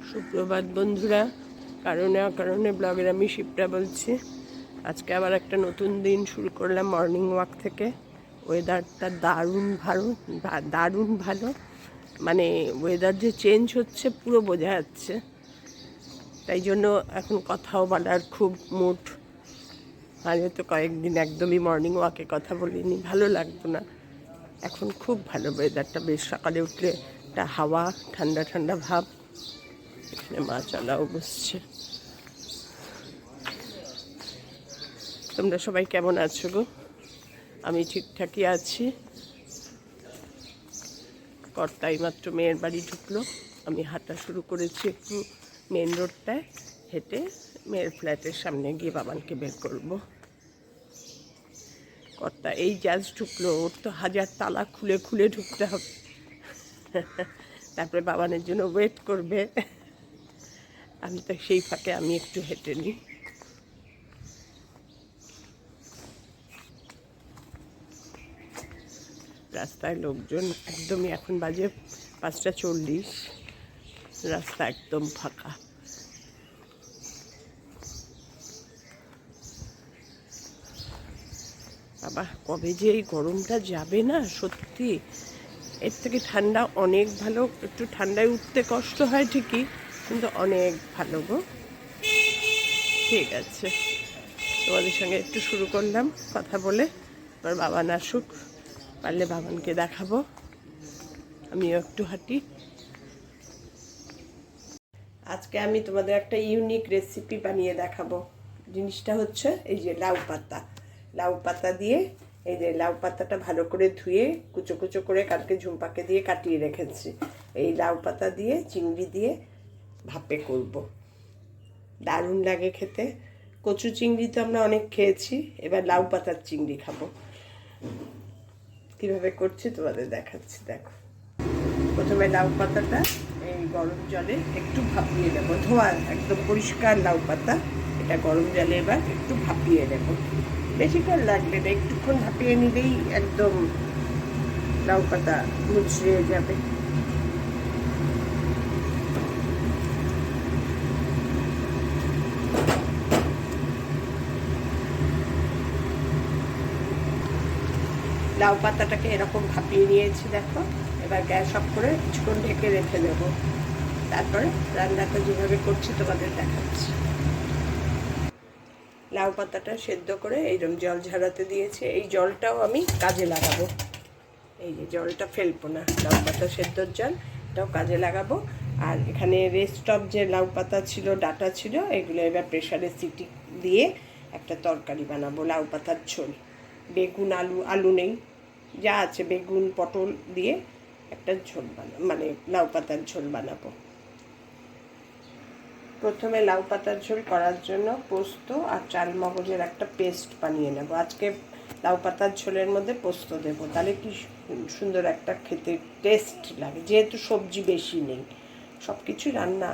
সুপ্রভাত বন্ধুরা, কারণে অকারণে ব্লগের আমি শিপ্রা বলছি। আজকে আবার একটা নতুন দিন শুরু করলাম মর্নিং ওয়াক থেকে। ওয়েদারটা দারুণ ভালো, মানে ওয়েদার যে চেঞ্জ হচ্ছে পুরো বোঝা যাচ্ছে। তাই জন্য এখন কথাও বলার খুব মুড। আগে তো কয়েকদিন একদমই মর্নিং ওয়াকে কথা বলিনি, ভালো লাগতো না। এখন খুব ভালো ওয়েদারটা, বেশ সকালে উঠলে একটা হাওয়া, ঠান্ডা ঠান্ডা ভাব। এখানে মাছালাও বসছে। তোমরা সবাই কেমন আছো গো? আমি ঠিকঠাকই আছি। কর্তাই মাত্র মেয়ের বাড়ি ঢুকলো, আমি হাঁটা শুরু করেছি একটু মেন রোডটায় হেঁটে মেয়ের ফ্ল্যাটের সামনে গিয়ে বাবানকে বের করব। কর্তা এই জাজ ঢুকলো, ওর তো 1000 তালা খুলে খুলে ঢুকতে হবে, তারপরে বাবানের জন্য ওয়েট করবে। আমি তো সেই ফাঁকে আমি একটু হেঁটে নিই। রাস্তায় লোকজন একদমই, এখন বাজে 5:40, রাস্তা একদম ফাঁকা। বাবা কবে যে এই গরমটা যাবে না, সত্যি এর থেকে ঠান্ডা অনেক ভালো। একটু ঠান্ডায় উঠতে কষ্ট হয় ঠিকই, কিন্তু অনেক ভালো গো। ঠিক আছে, তোমাদের সঙ্গে একটু শুরু করলাম কথা বলে। এবার বাবান আসুক, পারলে বাবানকে দেখাবো, আমিও একটু হাঁটি। আজকে আমি তোমাদের একটা ইউনিক রেসিপি বানিয়ে দেখাবো। জিনিসটা হচ্ছে এই যে লাউ পাতা দিয়ে, এই যে লাউ পাতাটা ভালো করে ধুয়ে কুচো কুচো করে কালকে ঝুমপাকে দিয়ে কাটিয়ে রেখেছি। এই লাউ পাতা দিয়ে চিংড়ি দিয়ে ভাপে করব, দারুণ লাগে খেতে। কচু চিংড়ি তো আমরা অনেক খেয়েছি, এবার লাউ পাতার চিংড়ি খাবো। কীভাবে করছি তোমাদের দেখাচ্ছি, দেখো। প্রথমে লাউ পাতাটা এই গরম জলে একটু ভাপিয়ে নেবো, ধোয়া একদম পরিষ্কার লাউ পাতা, এটা গরম জলে এবার একটু ভাপিয়ে নেব। বেশিক্ষণ লাগবে না, একটুক্ষণ ভাপিয়ে নিলেই একদম লাউ পাতা মুচড়ে যাবে। লাউ পাতাটাকে এরকম ভাপিয়ে নিয়েছি, দেখো। এবার গ্যাস অফ করে কিছুক্ষণ ঢেকে রেখে দেবো, তারপরে রান্নাটা যেভাবে করছি তোমাদের দেখাচ্ছি। লাউ পাতাটা সেদ্ধ করে এইরকম জল ঝরাতে দিয়েছি, এই জলটাও আমি কাজে লাগাবো। এই যে জলটা ফেলবো না, লাউ পাতা সেদ্ধর জল, এটাও কাজে লাগাবো। আর এখানে রেস্ট অফ যে লাউ পাতা ছিল, ডাটা ছিল, এগুলো এবার প্রেশারে সিটি দিয়ে একটা তরকারি বানাবো, লাউ পাতার ঝোল। বেগুন আলু নেই, যা আছে বেগুন পটল দিয়ে একটা ঝোল মানে লাউ পাতার ঝোল বানাবো। প্রথমে লাউ পাতার ঝোল করার জন্য পোস্ত আর চাল মগজের একটা পেস্ট বানিয়ে নেব। আজকে লাউ পাতার ঝোলের মধ্যে পোস্ত দেবো, তাহলে কি সুন্দর একটা খেতে টেস্ট লাগে, যেহেতু সবজি বেশি নেই, সব কিছু রান্না।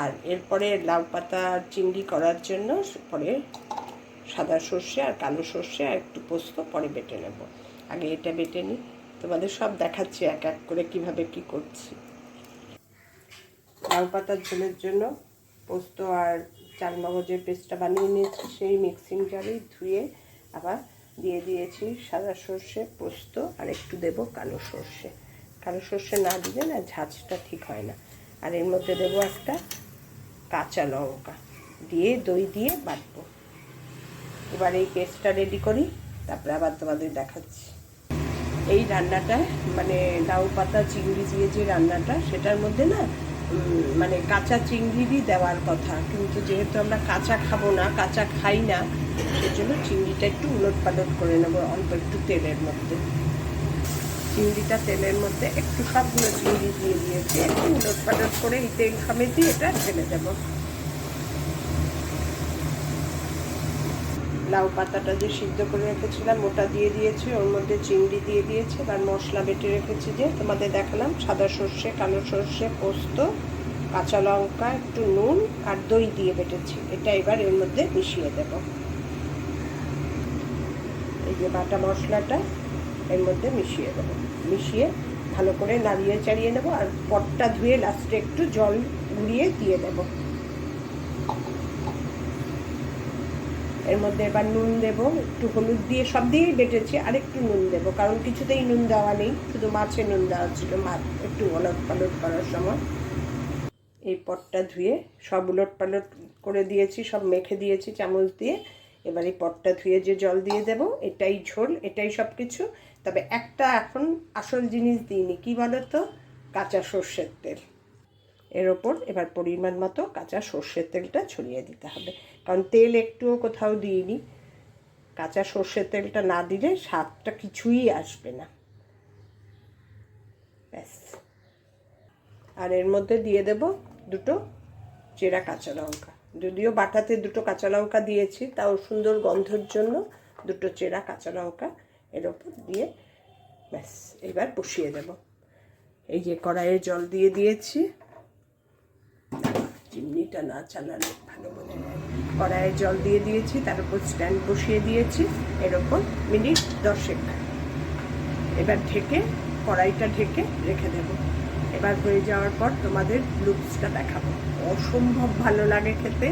আর এরপরে লাউ পাতা চিংড়ি করার জন্য পরে সাদা সর্ষে আর কালো সর্ষে আর একটু পোস্ত পরে বেটে নেব। আগে এটা বেটে নিই, তোমাদের সব দেখাচ্ছি এক এক করে কিভাবে কি করছি। লাউ পাতার ঝোলের জন্য পোস্ত আর চাল মগজের পেস্টটা বানিয়ে নিয়েছি, সেই মিক্সিং জারেই ধুয়ে আবার দিয়ে দিয়েছি সাদা সর্ষে, পোস্ত আর একটু দেবো কালো সর্ষে। কালো সর্ষে না দিলে না ঝাঁঝটা ঠিক হয় না। আর এর মধ্যে দেবো একটা কাঁচা লঙ্কা, দিয়ে দই দিয়ে বাটবো। এবার এই পেস্টটা রেডি করি, তারপরে আবার তোমাদের দেখাচ্ছি। এই রান্নাটা মানে লাউ পাতা চিংড়ি দিয়ে যে রান্নাটা, সেটার মধ্যে না মানে কাঁচা চিংড়িরই দেওয়ার কথা, কিন্তু যেহেতু আমরা কাঁচা খাবো না, কাঁচা খাই না, সেজন্য চিংড়িটা একটু উলট পালট করে নেবো অল্প একটু তেলের মধ্যে। চিংড়িটা তেলের মধ্যে একটু, সবগুলো চিংড়ি দিয়ে দিয়েছি, একটু উলট পালট করে এই তেল সমেতই এটা ঢেলে দেবো। লাউ পাতাটা যে সিদ্ধ করে রেখেছিলাম ওটা দিয়ে দিয়েছি, ওর মধ্যে চিংড়ি দিয়ে দিয়েছি। এবার মশলা বেটে রেখেছি, যে তোমাদের দেখালাম, সাদা সর্ষে, কালো সর্ষে, পোস্ত, কাঁচা লঙ্কা, একটু নুন আর দই দিয়ে বেটেছি, এটা এবার এর মধ্যে মিশিয়ে দেব। এই যে বাটা মশলাটা এর মধ্যে মিশিয়ে দেবো, মিশিয়ে ভালো করে নাড়িয়ে চাড়িয়ে নেবো। আর পটটা ধুয়ে লাস্টে একটু জল ঘুরিয়ে দিয়ে দেব। এর মধ্যে এবার নুন দেব, একটু হলুদ দিয়ে, সব দিয়েই বেটেছি, আর একটু নুন দেব, কারণ কিছুতেই নুন দেওয়া নেই, শুধু মাছে নুন দেওয়া ছিল মাছ একটু ওলট পালট করার সময়। এই পটটা ধুয়ে সব উলট পালট করে দিয়েছি, সব মেখে দিয়েছি চামচ দিয়ে। এবার এই পটটা ধুয়ে যে জল দিয়ে দেব, এটাই ঝোল, এটাই সব কিছু। তবে একটা এখন আসল জিনিস দিইনি, কি বলো তো, কাঁচা সর্ষের তেল। এর ওপর এবার পরিমাণ মতো কাঁচা সর্ষের তেলটা ছড়িয়ে দিতে হবে, কারণ তেল একটুও কোথাও দিইনি। কাঁচা সর্ষের তেলটা না দিলে স্বাদটা কিছুই আসবে না। ব্যাস। আর এর মধ্যে দিয়ে দেব দুটো চেরা কাঁচা লঙ্কা, যদিও বাটাতে দুটো কাঁচা লঙ্কা দিয়েছি, তাও সুন্দর গন্ধের জন্য দুটো চেরা কাঁচা লঙ্কা এর ওপর দিয়ে ব্যাস এবার বসিয়ে দেব। এই যে কড়াইয়ে জল দিয়ে দিয়েছি, চিমনিটা না চালালে ভালো বোঝা যায়। কড়াইয়ে জল দিয়ে দিয়েছি, তার উপর স্ট্যান্ড বসিয়ে দিয়েছি, এর ওপর মিনিট 10 এবার ঢেকে, কড়াইটা ঢেকে রেখে দেব। এবার হয়ে যাওয়ার পর তোমাদের লুকসটা দেখাবো। অসম্ভব ভালো লাগে খেতে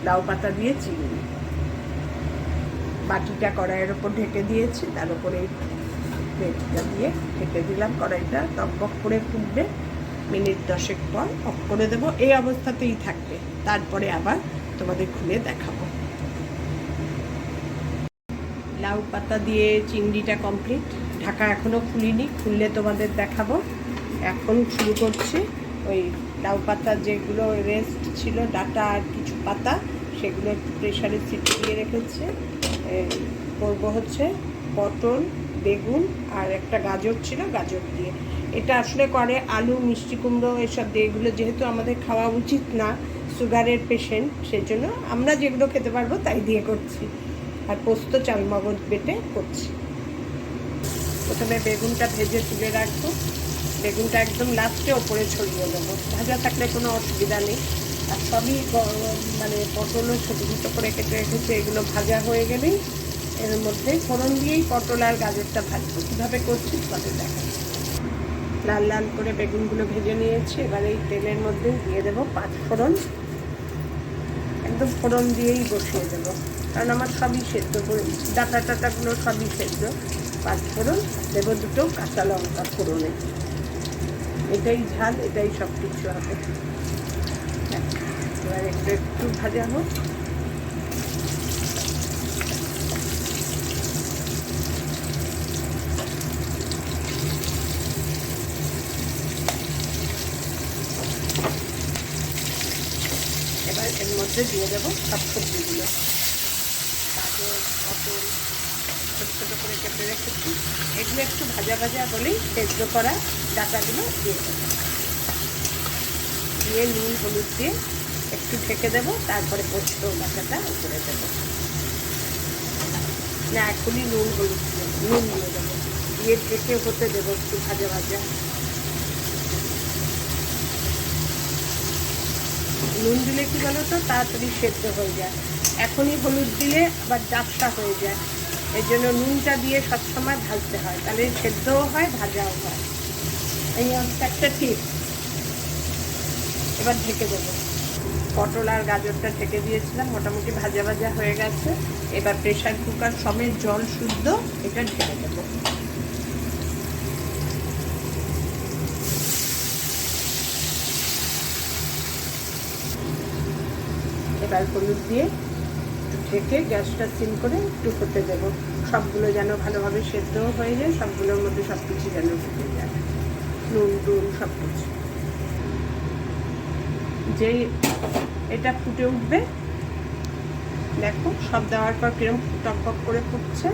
লাউ পাতা দিয়ে চিংড়ি। বাটিটা কড়াইয়ের ওপর ঢেকে দিয়েছি, তার উপরে প্লেটটা দিয়ে ঢেকে দিলাম। কড়াইটা টকবক করে ফুটবে, মিনিট 10 পর অফ করে দেবো। এই অবস্থাতেই থাকবে, তারপরে আবার তোমাদের খুলে দেখাবো। লাউ পাতা দিয়ে চিংড়িটা কমপ্লিট, ঢাকা এখনও খুলিনি, খুললে তোমাদের দেখাবো। এখন শুরু করছি। ওই লাউ পাতা যেগুলো রেস্ট ছিল, ডাটা আর কিছু পাতা, সেগুলো একটু প্রেশারে সিটি দিয়ে রেখেছে। করবো হচ্ছে পটল, বেগুন আর একটা গাজর ছিল, গাজর দিয়ে। এটা আসলে করে আলু, মিষ্টি কুমড়ো এসব দিয়ে। এগুলো যেহেতু আমাদের খাওয়া উচিত না, সুগারের পেশেন্ট, সেজন্য আমরা যেগুলো খেতে পারবো তাই দিয়ে করছি। আর পোস্ত চালমগজ বেটে করছি। প্রথমে বেগুনটা ভেজে তুলে রাখবো, বেগুনটা একদম লাস্টে ওপরে ছড়িয়ে দেবো। ভাজা থাকলে কোনো অসুবিধা নেই। আর সবই মানে পটলও ছোটো ছোটো করে কেটে রেখেছি, এগুলো ভাজা হয়ে গেলেই এর মধ্যে ফোড়ন দিয়েই পটল আর গাজরটা ভাজবো। কীভাবে করছি তোমাদের দেখাচ্ছি। লাল লাল করে বেগুনগুলো ভেজে নিয়েছি, এবার এই তেলের মধ্যে দিয়ে দেবো 5 ফোড়ন। একদম ফোড়ন দিয়েই বসিয়ে দেবো, কারণ আমার সবই সেদ্ধ করে, ডাটা টাটাগুলো সবই সেদ্ধ। 5 ফোড়ন দেবো, দুটো কাঁচা লঙ্কা ফোড়নে। এটাই ঝাল, এটাই সব কিছু হবে। এবার একটু ভাজা হোক। এবার এর মধ্যে দিয়ে দেবো সব সবজিগুলো, গাজর, পটল ছোটো ছোটো করে কেটে রেখেছি। এগুলো একটু ভাজা ভাজা হলেই সেদ্ধ করা ডাটাগুলো দিয়ে দেবো, দিয়ে নুন হলুদ দিয়ে একটু ঢেকে দেবো। তারপরে পোস্ত ডাটাটা উপরে দেবো, না এখনই নুন হলুদ নুন দিয়ে দেবো, দিয়ে ঢেকে হতে দেবো একটু ভাজা ভাজা। নুন দিলে কী বলো তো, তাড়াতাড়ি সেদ্ধ হয়ে যায়। এখনই হলুদ দিলে আবার ডাবসা হয়ে যায়, এই জন্য নুনটা দিয়ে সবসময় ভাজতে হয়, তাহলে সেদ্ধও হয় ভাজাও হয়। এই হচ্ছে একটা টিপস। এবার ঢেকে দেবো। পটল আর গাজরটা ঢেকে দিয়েছিলাম, মোটামুটি ভাজা ভাজা হয়ে গেছে। এবার প্রেশার কুকার সমেত জল শুদ্ধ এটা ঢেকে দেবো। এবার হলুদ দিয়ে একটু ঢেকে গ্যাসটা সিম করে একটু হতে দেবো। সবগুলো যেন ভালোভাবে সেদ্ধও হয়ে যায়, সবগুলোর মধ্যে সব কিছু যেন ঢুকে যায়, নুন টুন সব কিছু। যেই এটা ফুটে উঠবে, দেখো সব দেওয়ার পর কিরম টকবক করে ফুটছে,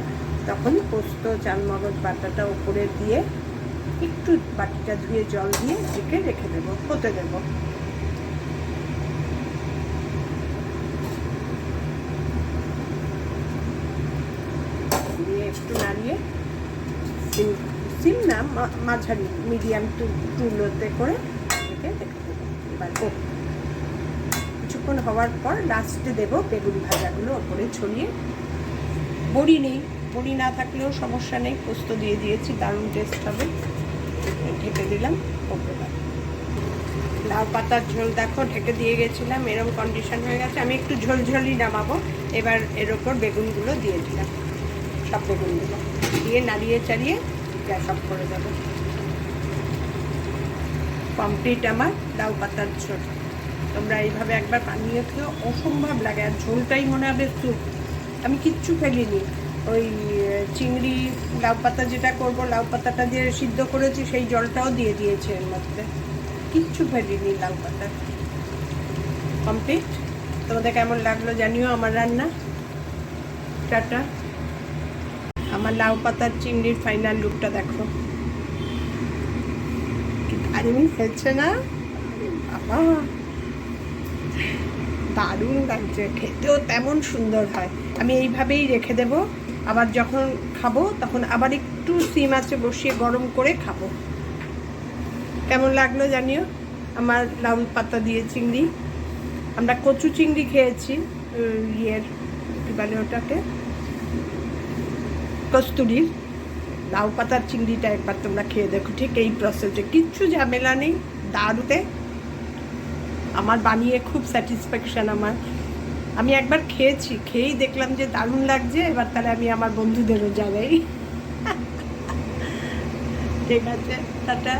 তখন পোস্ত চালমগজ বাটাটা উপরে দিয়ে একটু বাটিটা ধুয়ে জল দিয়ে ঢেকে রেখে দেবো, হতে দেবো। দিয়ে একটু নাড়িয়ে সিম না মাঝারি মিডিয়াম টুলোতে করে রেখে দেবো। এবার কিছুক্ষণ হওয়ার পর লাস্টে দেবো বেগুন ভাজাগুলো ওপরে ছড়িয়ে। বড়ি নেই, বড়ি না থাকলেও সমস্যা নেই, পোস্ত দিয়ে দিয়েছি, দারুণ টেস্ট হবে। ঢেকে দিলাম, ওপরে লাউ পাতার ঝোল দেখো ঢেকে দিয়ে গেছিলাম, এরকম কন্ডিশন হয়ে গেছে। আমি একটু ঝোলঝোলই নামাবো। এবার এর ওপর বেগুনগুলো দিয়ে দিলাম, সব বেগুনগুলো দিয়ে নাড়িয়ে চাড়িয়ে গ্যাস অফ করে দেবো। কমপ্লিট আমার লাউ পাতার ঝোল। তোমরা এইভাবে একবার বানিয়ে খেও, অসম্ভব লাগে। আর ঝোলটাই মনে হবে স্যুপ। আমি কিচ্ছু ফেলিনি। ওই চিংড়ি লাউ পাতা যেটা করবো, লাউ পাতাটা যে সিদ্ধ করেছি সেই জলটাও দিয়ে দিয়েছে এর মধ্যে, কিচ্ছু ফেলিনি লাউ পাতা। কমপ্লিট। তোমাদের কেমন লাগলো জানিও আমার রান্না। টাটা। আমার লাউ পাতার চিংড়ির ফাইনাল লুকটা দেখো, কি দারুণ হয়েছে না বাবা, দারুণ লাগছে, খেতেও তেমন সুন্দর হয়। আমি এইভাবেই রেখে দেব, আবার যখন খাবো তখন আবার একটু সিম আঁচে বসিয়ে গরম করে খাবো। কেমন লাগলো জানিও আমার লাউ পাতা দিয়ে চিংড়ি। আমরা কচু চিংড়ি খেয়েছি, ইয়ের কী বলে ওটাকে, কস্তুরীর। লাউ পাতার চিংড়িটা একবার তোমরা খেয়ে দেখো, ঠিক এই প্রসেসে, কিচ্ছু ঝামেলা নেই, দারুতে। আমার বানিয়ে খুব স্যাটিসফ্যাকশান আমার। আমি একবার খেয়েছি, খেয়েই দেখলাম যে দারুণ লাগছে, এবার তাহলে আমি আমার বন্ধুদেরও জানাই। ঠিক আছে, টাটা।